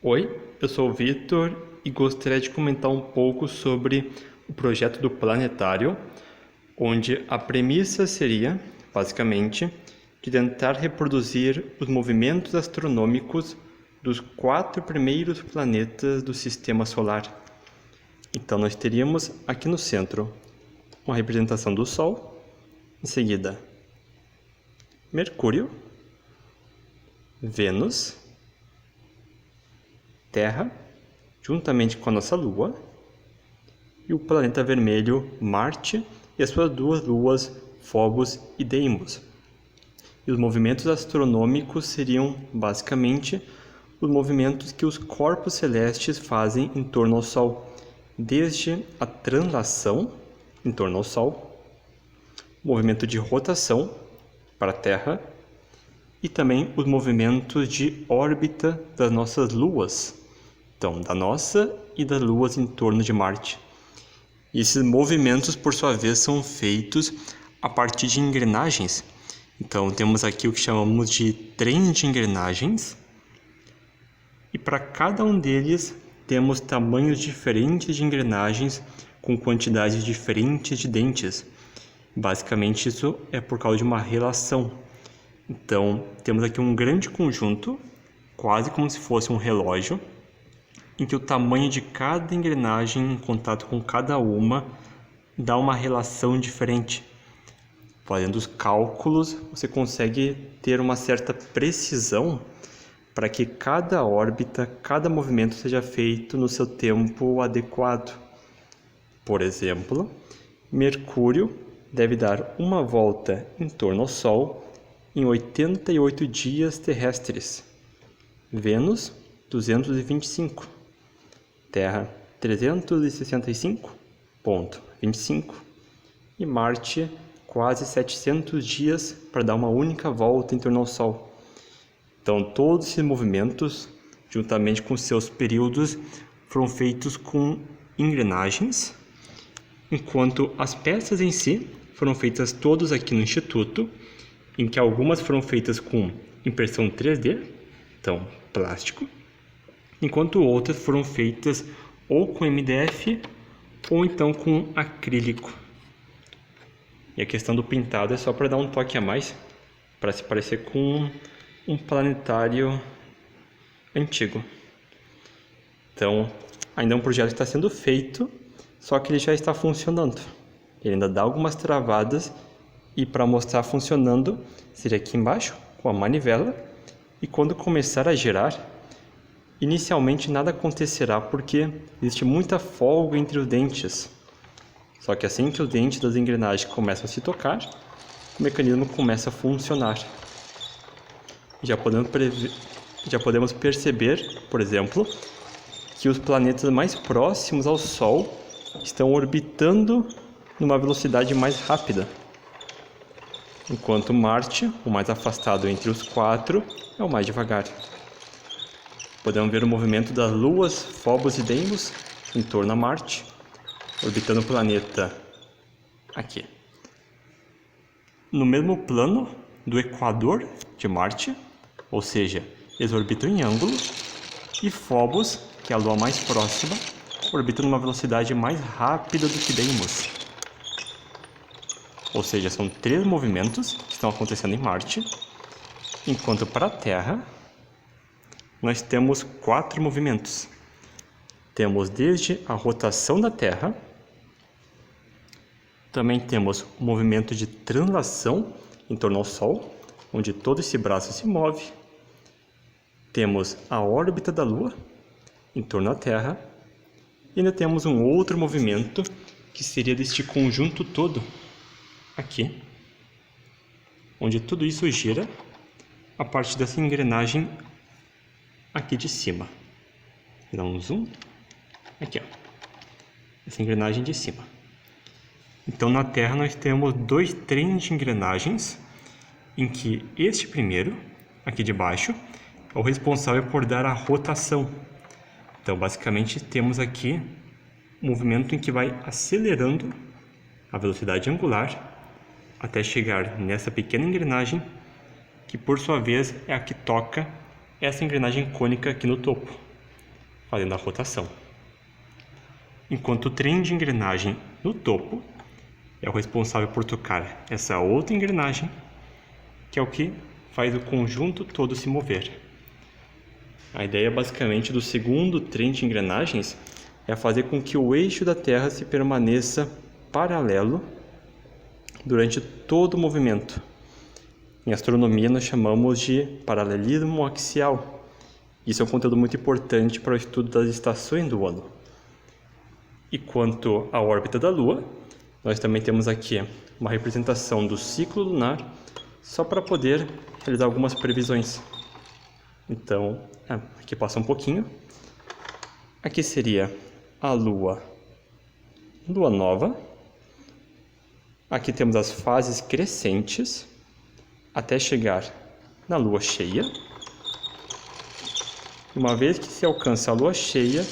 Oi, eu sou o Vitor e gostaria de comentar um pouco sobre o projeto do planetário, onde a premissa seria, basicamente, de tentar reproduzir os movimentos astronômicos dos 4 primeiros planetas do Sistema Solar. Então nós teríamos aqui no centro uma representação do Sol, em seguida Mercúrio, Vênus, Terra, juntamente com a nossa Lua, e o planeta vermelho Marte e as suas duas luas Phobos e Deimos. E os movimentos astronômicos seriam basicamente os movimentos que os corpos celestes fazem em torno ao Sol, desde a translação em torno ao Sol, movimento de rotação para a Terra e também os movimentos de órbita das nossas luas, então da nossa e das luas em torno de Marte. E esses movimentos, por sua vez, são feitos a partir de engrenagens. Então temos aqui o que chamamos de trem de engrenagens, e para cada um deles temos tamanhos diferentes de engrenagens com quantidades diferentes de dentes. Basicamente isso é por causa de uma relação. Então temos aqui um grande conjunto, quase como se fosse um relógio, em que o tamanho de cada engrenagem em contato com cada uma dá uma relação diferente. Fazendo os cálculos, você consegue ter uma certa precisão para que cada órbita, cada movimento seja feito no seu tempo adequado. Por exemplo, Mercúrio deve dar uma volta em torno ao Sol em 88 dias terrestres, Vênus 225, Terra 365,25 e Marte quase 700 dias para dar uma única volta em torno ao Sol. Então todos esses movimentos, juntamente com seus períodos, foram feitos com engrenagens, enquanto as peças em si foram feitas todas aqui no Instituto, em que algumas foram feitas com impressão 3D, então plástico, enquanto outras foram feitas ou com MDF ou então com acrílico. E a questão do pintado é só para dar um toque a mais, para se parecer com um planetário antigo. Então, ainda é um projeto que está sendo feito, só que ele já está funcionando. Ele ainda dá algumas travadas, e para mostrar funcionando, seria aqui embaixo, com a manivela, e quando começar a girar, inicialmente nada acontecerá porque existe muita folga entre os dentes. Só que assim que os dentes das engrenagens começam a se tocar, o mecanismo começa a funcionar. Já podemos perceber, por exemplo, que os planetas mais próximos ao Sol estão orbitando numa velocidade mais rápida, enquanto Marte, o mais afastado entre os 4, é o mais devagar. Podemos ver o movimento das luas Phobos e Deimos em torno a Marte, orbitando o planeta aqui. No mesmo plano do equador de Marte, ou seja, eles orbitam em ângulo, e Phobos, que é a lua mais próxima, orbita numa velocidade mais rápida do que Deimos. Ou seja, são 3 movimentos que estão acontecendo em Marte, enquanto para a Terra nós temos 4 movimentos. Temos desde a rotação da Terra, também temos o movimento de translação em torno ao Sol, onde todo esse braço se move. Temos a órbita da Lua em torno à Terra, e ainda temos um outro movimento que seria deste conjunto todo aqui, onde tudo isso gira a partir dessa engrenagem aqui de cima. Vou dar um zoom aqui, ó, essa engrenagem de cima. Então na Terra nós temos 2 trens de engrenagens, em que este primeiro, aqui de baixo, é o responsável por dar a rotação. Então basicamente temos aqui um movimento em que vai acelerando a velocidade angular até chegar nessa pequena engrenagem, que por sua vez é a que toca essa engrenagem cônica aqui no topo. fazendo a rotação. Enquanto o trem de engrenagem no topo é o responsável por tocar essa outra engrenagem, que é o que faz o conjunto todo se mover. A ideia basicamente do segundo trem de engrenagens é fazer com que o eixo da Terra se permaneça paralelo durante todo o movimento. Em astronomia nós chamamos de paralelismo axial. Isso é um conteúdo muito importante para o estudo das estações do ano. E quanto à órbita da Lua, nós também temos aqui uma representação do ciclo lunar, só para poder realizar algumas previsões. Então, aqui passa um pouquinho. Aqui seria a Lua nova. Aqui temos as fases crescentes, até chegar na Lua cheia. Uma vez que se alcança a Lua cheia,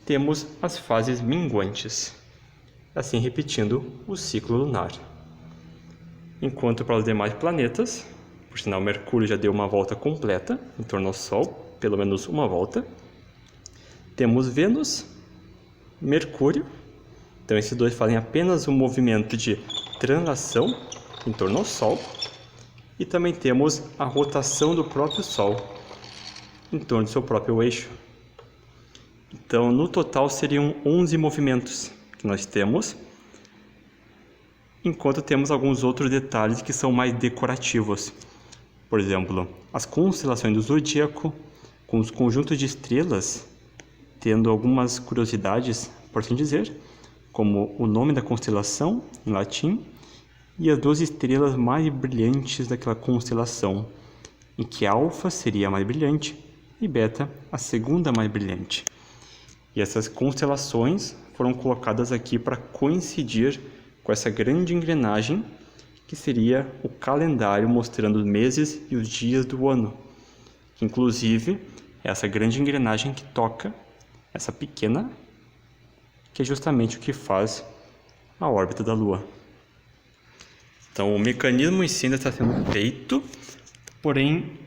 temos as fases minguantes, assim repetindo o ciclo lunar. Enquanto para os demais planetas, por sinal Mercúrio já deu uma volta completa em torno ao Sol, pelo menos uma volta, temos Vênus, Mercúrio, então esses dois fazem apenas um movimento de translação em torno ao Sol, e também temos a rotação do próprio Sol em torno do seu próprio eixo. Então, no total, seriam 11 movimentos que nós temos, enquanto temos alguns outros detalhes que são mais decorativos. Por exemplo, as constelações do zodíaco, com os conjuntos de estrelas, tendo algumas curiosidades, por assim dizer, como o nome da constelação, em latim, e as 12 estrelas mais brilhantes daquela constelação, em que Alfa seria a mais brilhante e Beta a segunda mais brilhante. E essas constelações foram colocadas aqui para coincidir com essa grande engrenagem, que seria o calendário mostrando os meses e os dias do ano. Inclusive, essa grande engrenagem que toca essa pequena, que é justamente o que faz a órbita da Lua. Então, o mecanismo em si ainda está sendo feito, porém,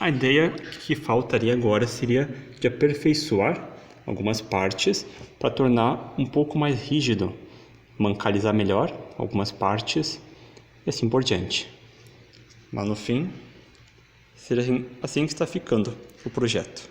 a ideia que faltaria agora seria de aperfeiçoar algumas partes para tornar um pouco mais rígido, mancalizar melhor algumas partes e assim por diante. Mas no fim, seria assim que está ficando o projeto.